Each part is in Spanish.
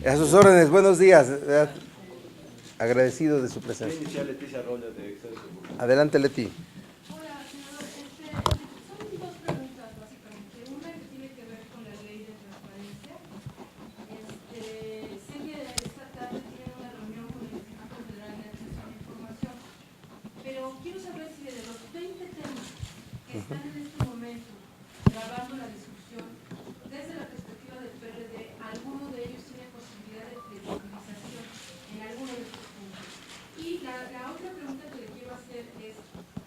A sus órdenes, buenos días. Agradecido de su presencia. Adelante, Leti. Hola, senador. Son dos preguntas, básicamente. Una que tiene que ver con la ley de transparencia. Sé que esta tarde tienen una reunión con el Instituto Federal de Acceso a la Información, pero quiero saber si de los 20 temas que están en este momento grabando la discusión, desde la perspectiva del PRD, alguno de ellos tiene posibilidad de flexibilización en alguno de estos puntos. Y la otra pregunta que le quiero hacer es,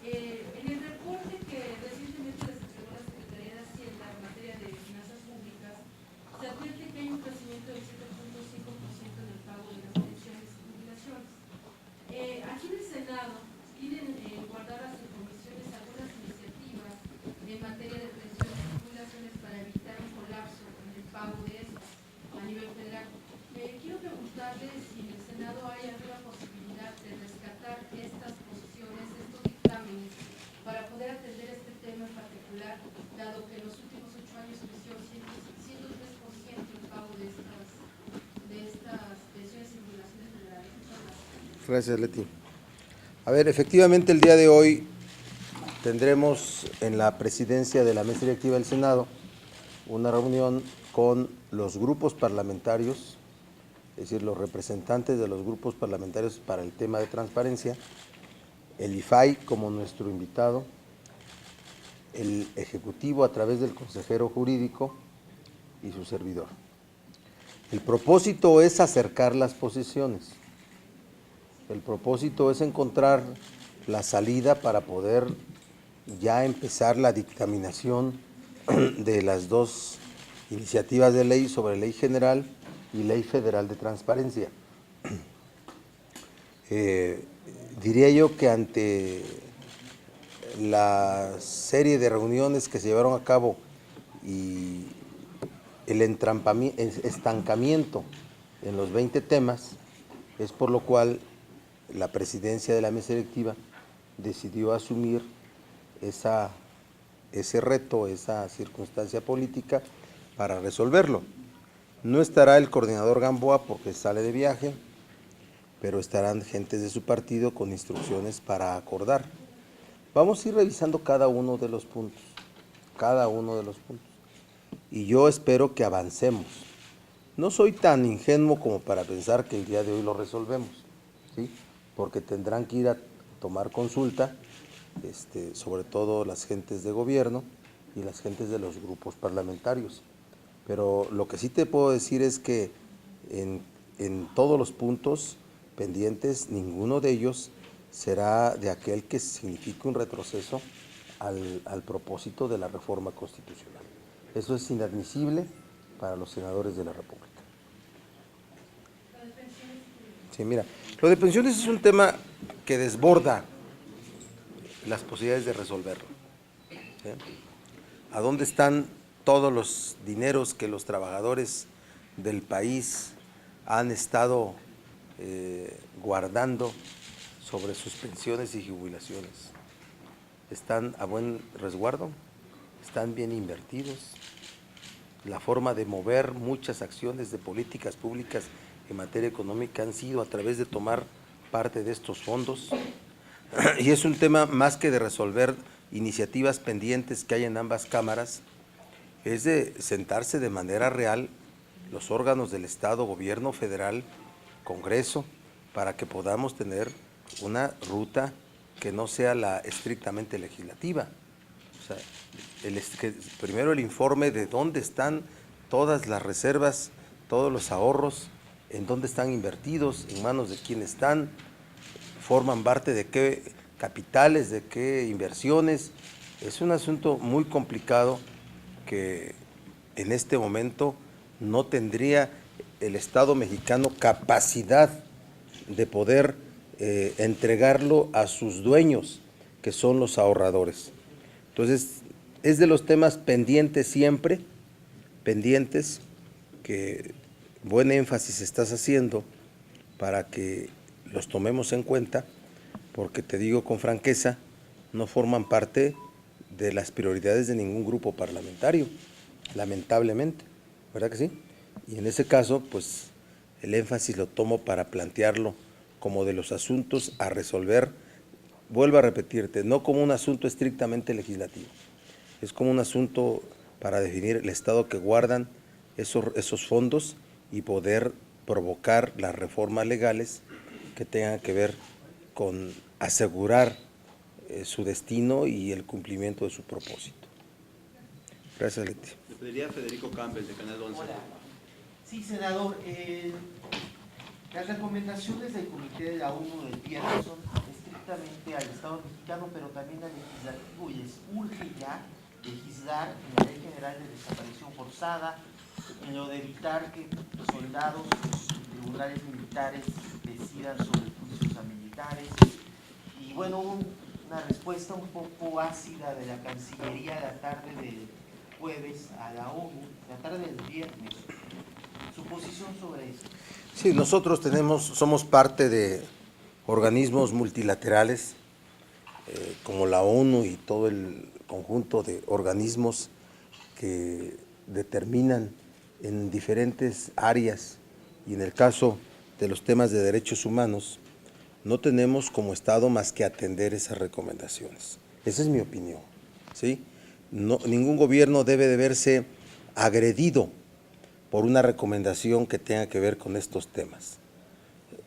en el reporte que recientemente desarrolló la Secretaría de Hacienda en materia de finanzas públicas, se advierte que hay un crecimiento del 7.5% en el pago de las pensiones y jubilaciones. Aquí en el Senado piden guardar las comisiones algunas iniciativas en materia de pensiones y jubilaciones para evitar un colapso en el pago de estas a nivel federal. Quiero preguntarle si en el Senado hay alguna posibilidad de rescatar estas posiciones, estos dictámenes, para poder atender este tema en particular, dado que en los últimos 8 años creció 103% el pago de estas pensiones y jubilaciones federales. Gracias, Leti. A ver, efectivamente el día de hoy tendremos en la presidencia de la mesa directiva del Senado una reunión con los grupos parlamentarios, es decir, los representantes de los grupos parlamentarios para el tema de transparencia, el IFAI como nuestro invitado, el Ejecutivo a través del consejero jurídico y su servidor. El propósito es acercar las posiciones, el propósito es encontrar la salida para poder ya empezar la dictaminación de las dos iniciativas de ley sobre ley general y ley federal de transparencia. Diría yo que ante la serie de reuniones que se llevaron a cabo y el estancamiento en los 20 temas, es por lo cual la presidencia de la mesa directiva decidió asumir ese reto, esa circunstancia política para resolverlo. No estará el coordinador Gamboa porque sale de viaje, pero estarán gentes de su partido con instrucciones para acordar. Vamos a ir revisando cada uno de los puntos, y yo espero que avancemos. No soy tan ingenuo como para pensar que el día de hoy lo resolvemos, ¿sí? Porque tendrán que ir a tomar consulta, sobre todo las gentes de gobierno y las gentes de los grupos parlamentarios. Pero lo que sí te puedo decir es que en todos los puntos pendientes, ninguno de ellos será de aquel que signifique un retroceso al propósito de la reforma constitucional. Eso es inadmisible para los senadores de la República. Sí, mira, lo de pensiones es un tema que desborda las posibilidades de resolverlo, ¿sí? ¿A dónde están todos los dineros que los trabajadores del país han estado guardando sobre sus pensiones y jubilaciones? ¿Están a buen resguardo? ¿Están bien invertidos? La forma de mover muchas acciones de políticas públicas en materia económica han sido a través de tomar parte de estos fondos. Y es un tema más que de resolver iniciativas pendientes que hay en ambas cámaras, es de sentarse de manera real los órganos del Estado, gobierno federal, Congreso, para que podamos tener una ruta que no sea la estrictamente legislativa. O sea, primero el informe de dónde están todas las reservas, todos los ahorros, en dónde están invertidos, en manos de quién están, forman parte de qué capitales, de qué inversiones. Es un asunto muy complicado que en este momento no tendría el Estado mexicano capacidad de poder entregarlo a sus dueños, que son los ahorradores. Entonces, es de los temas pendientes siempre, pendientes, que buen énfasis estás haciendo para que los tomemos en cuenta, porque te digo con franqueza, no forman parte de las prioridades de ningún grupo parlamentario, lamentablemente, ¿verdad que sí? Y en ese caso, pues el énfasis lo tomo para plantearlo como de los asuntos a resolver, vuelvo a repetirte, no como un asunto estrictamente legislativo, es como un asunto para definir el estado que guardan esos fondos y poder provocar las reformas legales que tengan que ver con asegurar su destino y el cumplimiento de su propósito. Gracias, Leti. Le pediría a Federico Campbell, de Canal 11. Hola. Sí, senador, las recomendaciones del Comité de la ONU del viernes son estrictamente al Estado mexicano, pero también al legislativo, y les urge ya legislar en la Ley General de Desaparición Forzada, en lo de evitar que soldados y tribunales militares decidan sobre juicios a militares. Y bueno, una respuesta un poco ácida de la Cancillería la tarde del jueves a la ONU, la tarde del viernes. ¿Su posición sobre eso? Sí, nosotros somos parte de organismos multilaterales como la ONU y todo el conjunto de organismos que determinan en diferentes áreas, y en el caso de los temas de derechos humanos, no tenemos como Estado más que atender esas recomendaciones. Esa es mi opinión, ¿sí? No, ningún gobierno debe de verse agredido por una recomendación que tenga que ver con estos temas.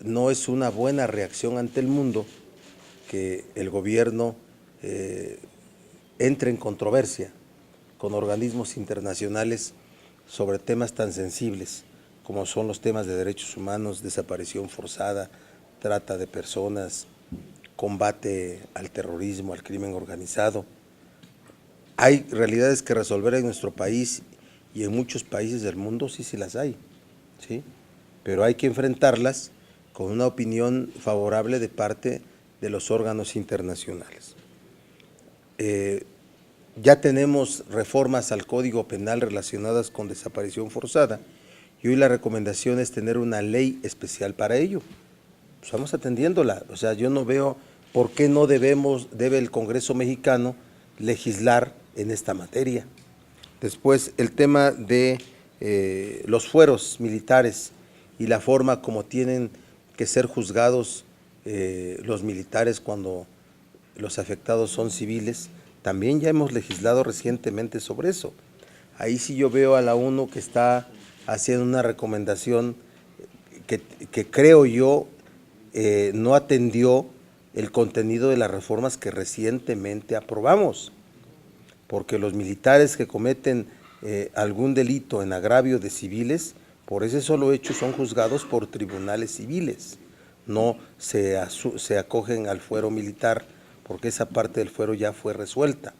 No es una buena reacción ante el mundo que el gobierno entre en controversia con organismos internacionales sobre temas tan sensibles como son los temas de derechos humanos, desaparición forzada, trata de personas, combate al terrorismo, al crimen organizado. Hay realidades que resolver en nuestro país y en muchos países del mundo, sí las hay, ¿sí? Pero hay que enfrentarlas con una opinión favorable de parte de los órganos internacionales. Ya tenemos reformas al Código Penal relacionadas con desaparición forzada y hoy la recomendación es tener una ley especial para ello. Pues vamos atendiéndola, o sea, yo no veo por qué no debe el Congreso mexicano legislar en esta materia. Después, el tema de los fueros militares y la forma como tienen que ser juzgados los militares cuando los afectados son civiles, también ya hemos legislado recientemente sobre eso. Ahí sí yo veo a la ONU que está haciendo una recomendación que creo yo no atendió el contenido de las reformas que recientemente aprobamos, porque los militares que cometen algún delito en agravio de civiles, por ese solo hecho son juzgados por tribunales civiles, no se acogen al fuero militar, porque esa parte del fuero ya fue resuelta.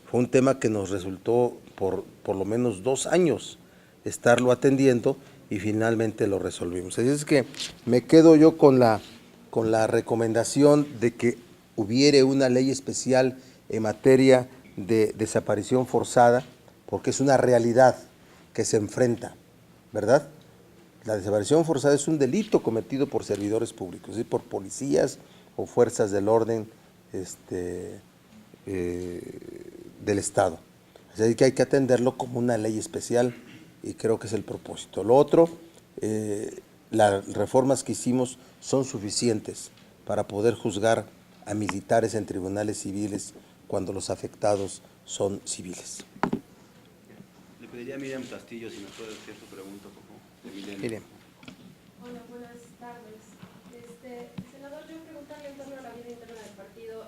Fue un tema que nos resultó por lo menos 2 años estarlo atendiendo y finalmente lo resolvimos. Así es que me quedo yo con la recomendación de que hubiere una ley especial en materia de desaparición forzada, porque es una realidad que se enfrenta, ¿verdad? La desaparición forzada es un delito cometido por servidores públicos, ¿sí? Por policías o fuerzas del orden del Estado. Así que hay que atenderlo como una ley especial y creo que es el propósito. Lo otro, las reformas que hicimos son suficientes para poder juzgar a militares en tribunales civiles cuando los afectados son civiles. Le pediría a Miriam Castillo si me puede hacer su pregunta, por favor. Miriam. Hola, buenas tardes. Senador, yo preguntarle en torno a la vida interna del partido,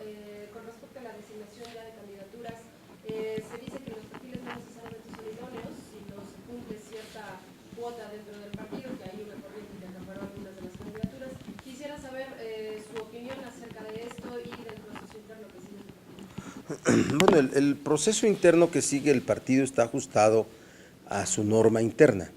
con respecto a la designación ya de candidaturas, se dice que los perfiles no necesariamente son idóneos si no se cumple cierta cuota dentro del partido, que hay una corriente que acaparó algunas de las candidaturas. Quisiera saber su opinión acerca de esto y del proceso interno que sigue el partido. Bueno, el proceso interno que sigue el partido está ajustado a su norma interna.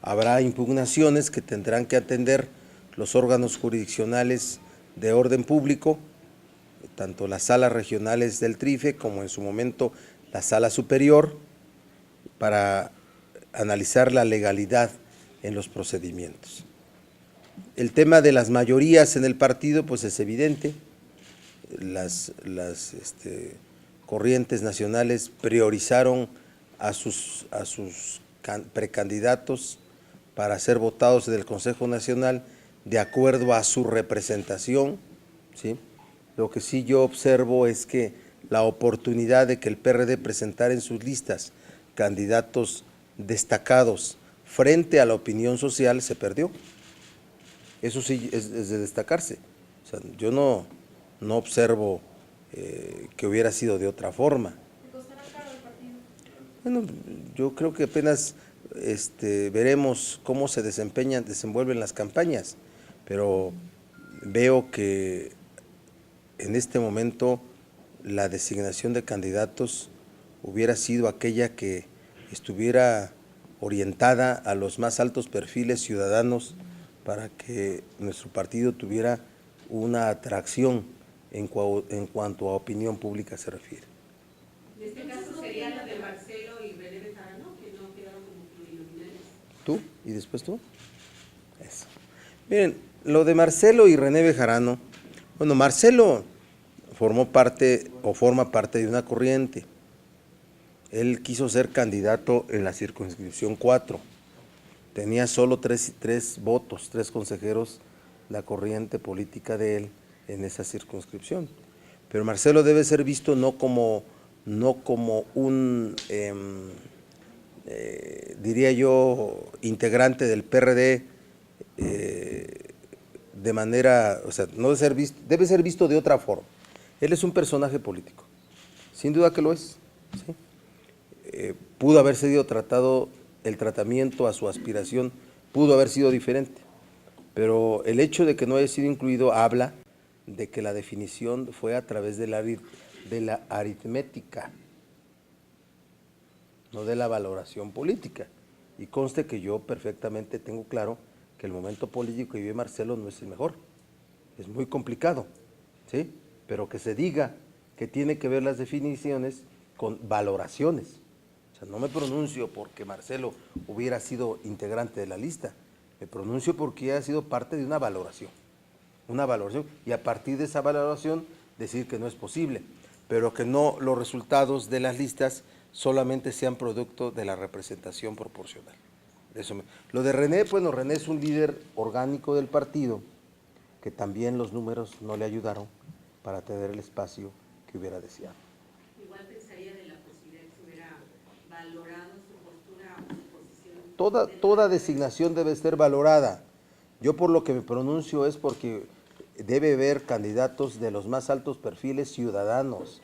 Habrá impugnaciones que tendrán que atender los órganos jurisdiccionales de orden público, tanto las salas regionales del TRIFE como en su momento la sala superior, para analizar la legalidad en los procedimientos. El tema de las mayorías en el partido pues es evidente, las corrientes nacionales priorizaron a sus precandidatos para ser votados en el Consejo Nacional de acuerdo a su representación, ¿sí? Lo que sí yo observo es que la oportunidad de que el PRD presentara en sus listas candidatos destacados frente a la opinión social se perdió. Eso sí es de destacarse. O sea, yo no observo que hubiera sido de otra forma. ¿Le costará caro al partido? Bueno, yo creo que apenas veremos cómo se desenvuelven las campañas, pero veo que en este momento la designación de candidatos hubiera sido aquella que estuviera orientada a los más altos perfiles ciudadanos para que nuestro partido tuviera una atracción en cuanto a opinión pública se refiere. En este caso sería la de Marcelo y René Bejarano, que no quedaron como plurinominales. ¿Tú? ¿Y después tú? Eso. Miren, lo de Marcelo y René Bejarano, bueno, Marcelo formó parte o forma parte de una corriente. Él quiso ser candidato en la circunscripción 4. Tenía solo tres votos, 3 consejeros, la corriente política de él en esa circunscripción. Pero Marcelo debe ser visto no como un, diría yo, integrante del PRD de manera, o sea, no debe ser visto, debe ser visto de otra forma. Él es un personaje político, sin duda que lo es, ¿sí? Pudo haber sido tratado, el tratamiento a su aspiración pudo haber sido diferente, pero el hecho de que no haya sido incluido habla de que la definición fue a través de la aritmética, no de la valoración política. Y conste que yo perfectamente tengo claro que el momento político que vive Marcelo no es el mejor, es muy complicado, ¿sí? Pero que se diga que tiene que ver las definiciones con valoraciones. O sea, no me pronuncio porque Marcelo hubiera sido integrante de la lista, me pronuncio porque ha sido parte de una valoración, y a partir de esa valoración decir que no es posible, pero que no los resultados de las listas solamente sean producto de la representación proporcional. Lo de René, bueno, René es un líder orgánico del partido, que también los números no le ayudaron para tener el espacio que hubiera deseado. Igual pensaría de la posibilidad que se hubiera valorado su postura o su posición. Toda designación debe ser valorada. Yo por lo que me pronuncio es porque debe haber candidatos de los más altos perfiles ciudadanos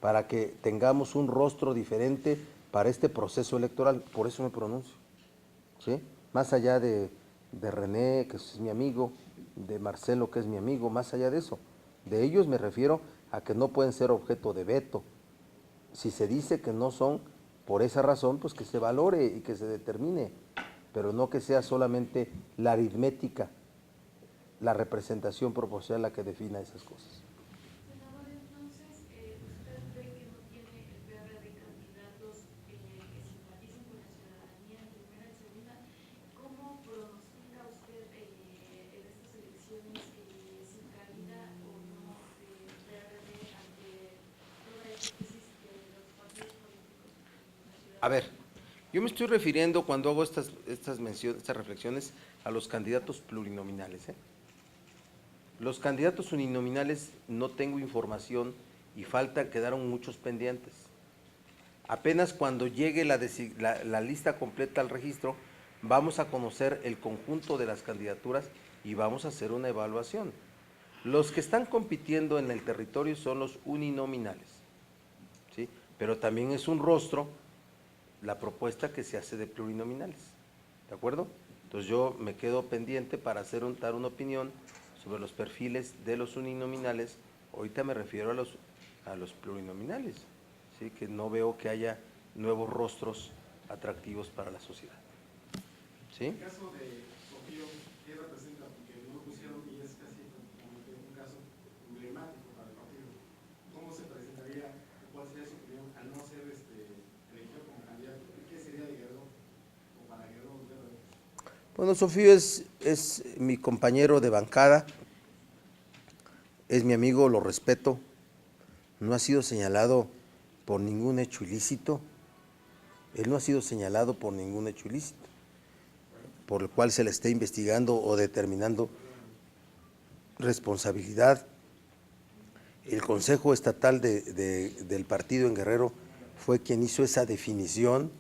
para que tengamos un rostro diferente para este proceso electoral. Por eso me pronuncio, ¿sí? Más allá de René, que es mi amigo, de Marcelo, que es mi amigo, más allá de eso. De ellos me refiero a que no pueden ser objeto de veto. Si se dice que no son, por esa razón, pues que se valore y que se determine, pero no que sea solamente la aritmética, la representación proporcional la que defina esas cosas. Senador, entonces, ¿usted cree que no tiene el PRD candidatos que simpaticen con la ciudadanía en primera y segunda? ¿Cómo pronostica usted en estas elecciones si cabida o no el PRD ante toda esta crisis de los partidos políticos en la ciudad? A ver, yo me estoy refiriendo cuando hago estas reflexiones a los candidatos plurinominales, ¿eh? Los candidatos uninominales no tengo información y quedaron muchos pendientes. Apenas cuando llegue la lista completa al registro, vamos a conocer el conjunto de las candidaturas y vamos a hacer una evaluación. Los que están compitiendo en el territorio son los uninominales, ¿sí? Pero también es un rostro la propuesta que se hace de plurinominales, ¿de acuerdo? Entonces yo me quedo pendiente para dar una opinión sobre los perfiles de los uninominales. Ahorita me refiero a los plurinominales, ¿sí? Que no veo que haya nuevos rostros atractivos para la sociedad, ¿sí? En el caso de Sofío, ¿qué representa? Porque no lo pusieron y es casi como que un caso emblemático para el partido. ¿Cómo se presentaría? ¿Cuál sería su opinión al no ser elegido como candidato? ¿Qué sería de Guerrero o para Guerrero Guerrero? Bueno, Sofío es mi compañero de bancada, es mi amigo, lo respeto, no ha sido señalado por ningún hecho ilícito, Él no ha sido señalado por ningún hecho ilícito, por el cual se le esté investigando o determinando responsabilidad. El Consejo Estatal del partido en Guerrero fue quien hizo esa definición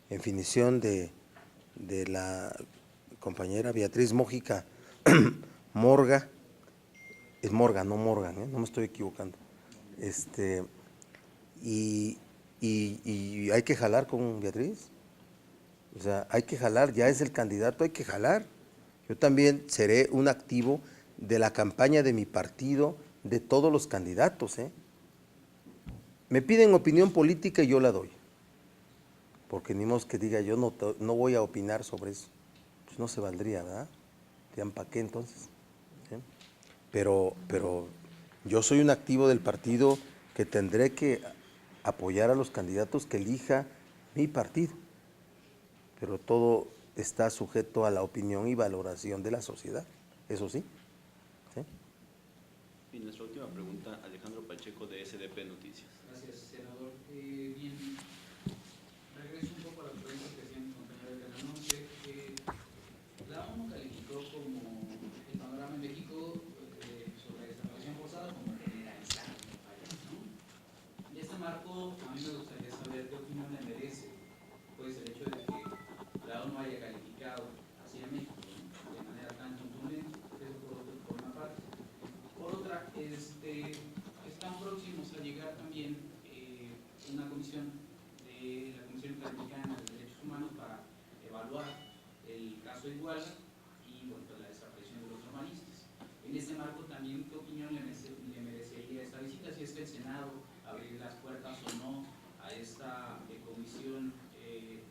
de la compañera Beatriz Mójica Morga, es Morga, no Morgan, no me estoy equivocando. Y hay que jalar con Beatriz, o sea, hay que jalar, ya es el candidato, hay que jalar. Yo también seré un activo de la campaña de mi partido, de todos los candidatos. Me piden opinión política y yo la doy, porque ni modo que diga yo no voy a opinar sobre eso, pues no se valdría, ¿verdad? ¿Para qué entonces? Pero yo soy un activo del partido que tendré que apoyar a los candidatos que elija mi partido, pero todo está sujeto a la opinión y valoración de la sociedad, eso sí. Y nuestra última pregunta, Alejandro Pacheco de SDP Noticias. Gracias, senador. Bien, regreso un poco a la pregunta que hacía mi compañero de Canal 11. La ONU calificó como el panorama en México sobre desaparición forzada como generalizado en el país, ¿no? En este marco, a mí me gustaría saber qué opinión le merece pues, el hecho de que la ONU haya calificado así a México, ¿no? De manera tan contundente, eso por una parte. Por otra, están próximos a llegar también una comisión de la Comisión Interamericana de Derechos Humanos para evaluar el caso de Iguala y bueno, pues, la desaparición de los normalistas. En este marco también, ¿qué opinión le merecería esta visita? Si es que el Senado abrir las puertas o no a esta comisión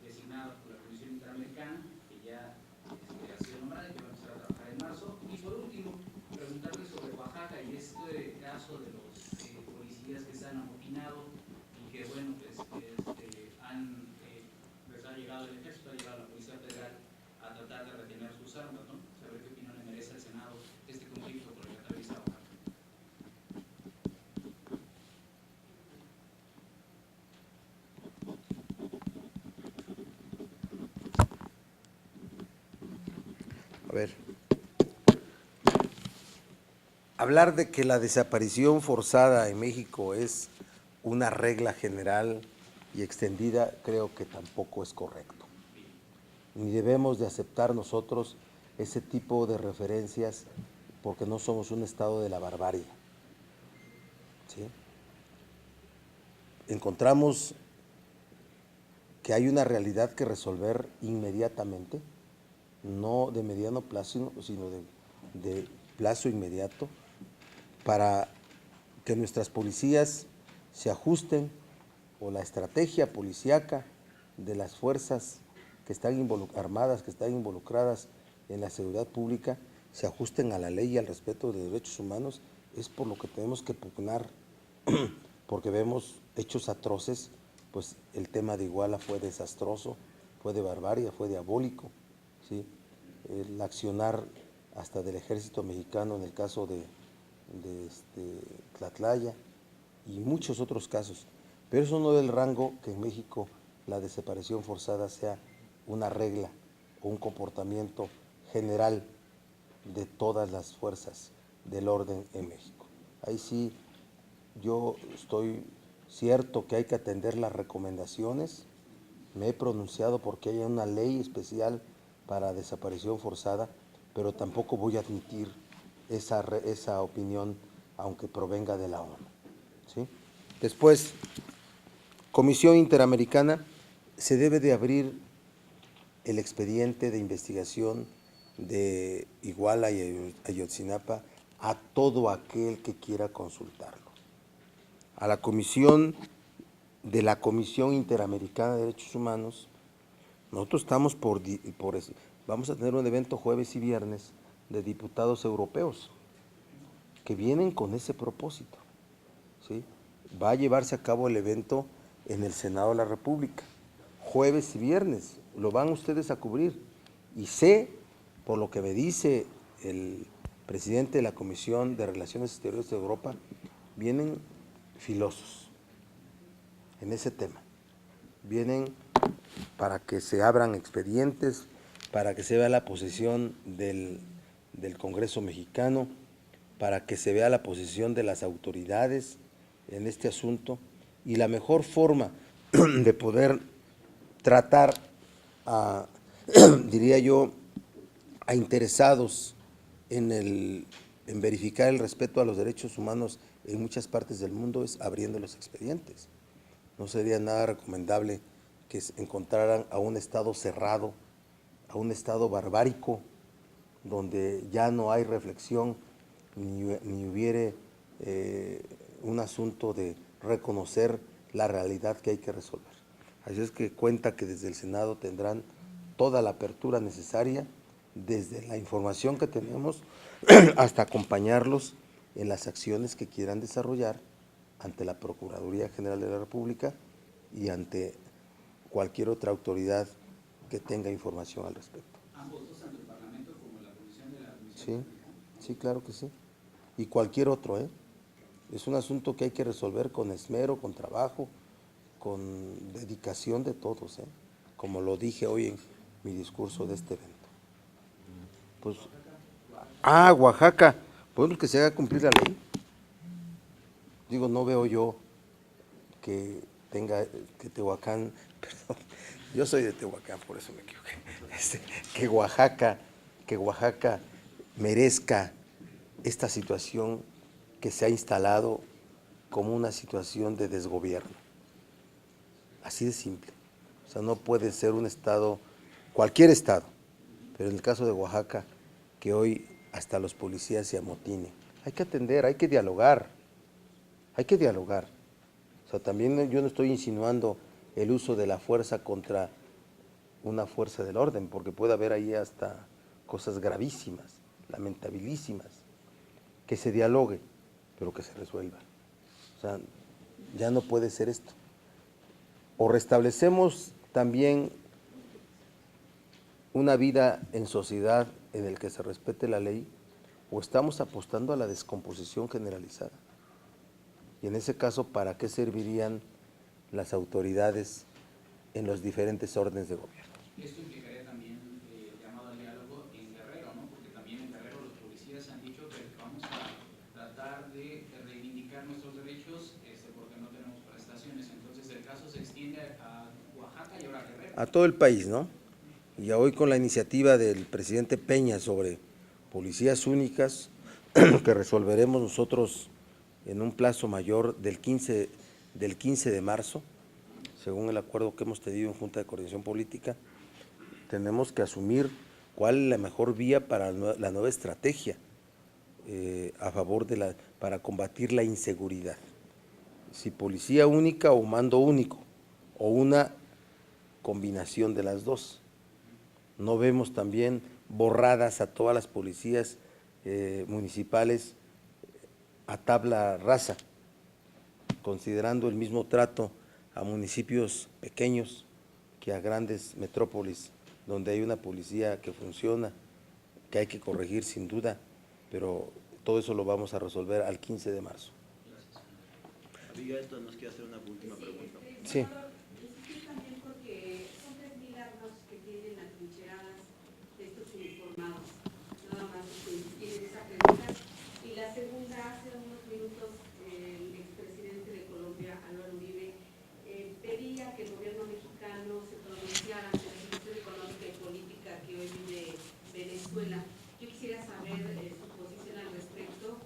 designada por la Comisión Interamericana, que ya ha sido nombrada y que va a empezar a trabajar en marzo. Y por último, preguntarle sobre Oaxaca y este caso de los policías que se han amotinado y que, bueno, pues ha llegado el ejército, ha llegado la Policía Federal a tratar de retener sus armas, ¿no? Saber qué opinión le merece al Senado este conflicto por el que atraviesa Oaxaca. A ver, hablar de que la desaparición forzada en México es una regla general y extendida, creo que tampoco es correcto. Ni debemos de aceptar nosotros ese tipo de referencias porque no somos un estado de la barbarie. ¿Sí? Encontramos que hay una realidad que resolver inmediatamente, no de mediano plazo, sino de plazo inmediato, para que nuestras policías se ajusten o la estrategia policíaca de las fuerzas que están armadas, que están involucradas en la seguridad pública, se ajusten a la ley y al respeto de derechos humanos, es por lo que tenemos que pugnar, porque vemos hechos atroces, pues el tema de Iguala fue desastroso, fue de barbarie, fue diabólico, ¿sí? El accionar hasta del ejército mexicano en el caso de Tlatlaya y muchos otros casos, pero eso no del rango que en México la desaparición forzada sea una regla o un comportamiento general de todas las fuerzas del orden en México. Ahí sí yo estoy cierto que hay que atender las recomendaciones, me he pronunciado porque haya una ley especial para desaparición forzada, pero tampoco voy a admitir esa opinión aunque provenga de la ONU, ¿sí? Después, Comisión Interamericana, se debe de abrir el expediente de investigación de Iguala y Ayotzinapa a todo aquel que quiera consultarlo. A la Comisión de la Comisión Interamericana de Derechos Humanos, nosotros estamos vamos a tener un evento jueves y viernes de diputados europeos que vienen con ese propósito, ¿sí? Va a llevarse a cabo el evento en el Senado de la República, jueves y viernes, lo van ustedes a cubrir. Y sé, por lo que me dice el presidente de la Comisión de Relaciones Exteriores de Europa, vienen filosos en ese tema, vienen para que se abran expedientes, para que se vea la posición del Congreso mexicano, para que se vea la posición de las autoridades en este asunto, y la mejor forma de poder tratar a, diría yo, a interesados en verificar el respeto a los derechos humanos en muchas partes del mundo es abriendo los expedientes. No sería nada recomendable que encontraran a un Estado cerrado, a un Estado barbárico, donde ya no hay reflexión ni hubiere un asunto de reconocer la realidad que hay que resolver. Así es que cuenta que desde el Senado tendrán toda la apertura necesaria, desde la información que tenemos hasta acompañarlos en las acciones que quieran desarrollar ante la Procuraduría General de la República y ante cualquier otra autoridad que tenga información al respecto. ¿Ambos dos, tanto el Parlamento como la Comisión de la Comisión? Sí, claro que sí. Y cualquier otro, ¿eh? Es un asunto que hay que resolver con esmero, con trabajo, con dedicación de todos, ¿eh? Como lo dije hoy en mi discurso de este evento. Pues, Oaxaca, pues que se haga cumplir la ley. Digo, no veo yo que Tehuacán, perdón, yo soy de Tehuacán, por eso me equivoqué, que Oaxaca merezca esta situación que se ha instalado como una situación de desgobierno. Así de simple. O sea, no puede ser un estado, cualquier estado, pero en el caso de Oaxaca, que hoy hasta los policías se amotinen. Hay que atender, hay que dialogar, hay que dialogar. O sea, también yo no estoy insinuando el uso de la fuerza contra una fuerza del orden, porque puede haber ahí hasta cosas gravísimas, lamentabilísimas. Que se dialogue, pero que se resuelva. O sea, ya no puede ser esto. O restablecemos también una vida en sociedad en el que se respete la ley, o estamos apostando a la descomposición generalizada. Y en ese caso, ¿para qué servirían las autoridades en los diferentes órdenes de gobierno? Esto implicaría también llamado al diálogo en Guerrero, ¿no? Porque también en Guerrero los policías han dicho que vamos a tratar de reivindicar nuestros derechos porque no tenemos prestaciones. Entonces el caso se extiende a Oaxaca y ahora a Guerrero. A todo el país, ¿no? Y hoy con la iniciativa del presidente Peña sobre policías únicas, que resolveremos nosotros en un plazo mayor del 15 de marzo, según el acuerdo que hemos tenido en Junta de Coordinación Política, tenemos que asumir cuál es la mejor vía para la nueva estrategia a favor para combatir la inseguridad. Si policía única o mando único, o una combinación de las dos. No vemos también borradas a todas las policías municipales a tabla rasa, considerando el mismo trato a municipios pequeños que a grandes metrópolis, donde hay una policía que funciona, que hay que corregir sin duda, pero todo eso lo vamos a resolver al 15 de marzo. Amiga, esto nos quiere hacer una última pregunta. Sí. También porque son 3.000 armas que tienen atrincheradas estos uniformados. Nada más tienen esa pregunta. Y la segunda, hace unos minutos el expresidente de Colombia, Álvaro Uribe, pedía que el gobierno mexicano se pronunciara ante la situación económica y política que hoy vive Venezuela. Yo quisiera saber su posición al respecto.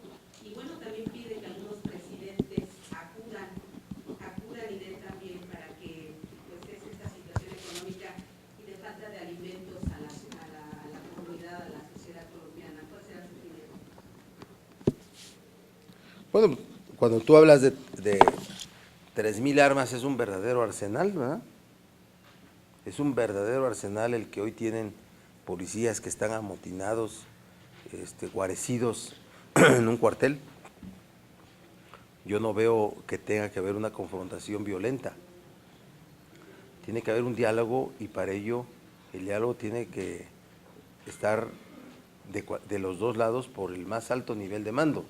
Y bueno, también pide que algunos presidentes acudan y den también para que pues esta situación económica y de falta de alimentos a la comunidad, a la sociedad colombiana. ¿Cuál será su opinión? Bueno, cuando tú hablas de 3.000 armas es un verdadero arsenal, ¿verdad? Es un verdadero arsenal el que hoy tienen policías que están amotinados, guarecidos en un cuartel. Yo no veo que tenga que haber una confrontación violenta. Tiene que haber un diálogo y para ello el diálogo tiene que estar de los dos lados por el más alto nivel de mando.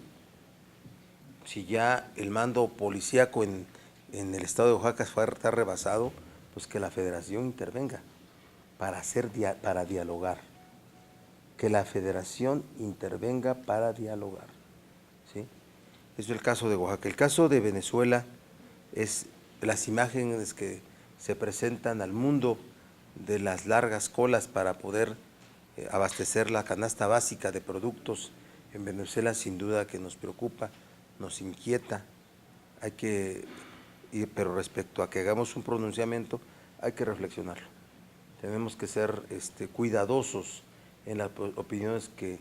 Si ya el mando policíaco en el estado de Oaxaca está rebasado, pues que la federación intervenga para dialogar. Que la federación intervenga para dialogar. ¿Sí? Eso es el caso de Oaxaca. El caso de Venezuela es las imágenes que se presentan al mundo de las largas colas para poder abastecer la canasta básica de productos en Venezuela, sin duda que nos preocupa, nos inquieta. Pero respecto a que hagamos un pronunciamiento, hay que reflexionarlo. Tenemos que ser cuidadosos en las opiniones que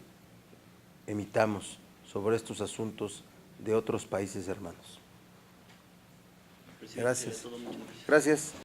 emitamos sobre estos asuntos de otros países hermanos. Presidente, Gracias. sería todo. Muchas gracias. Gracias.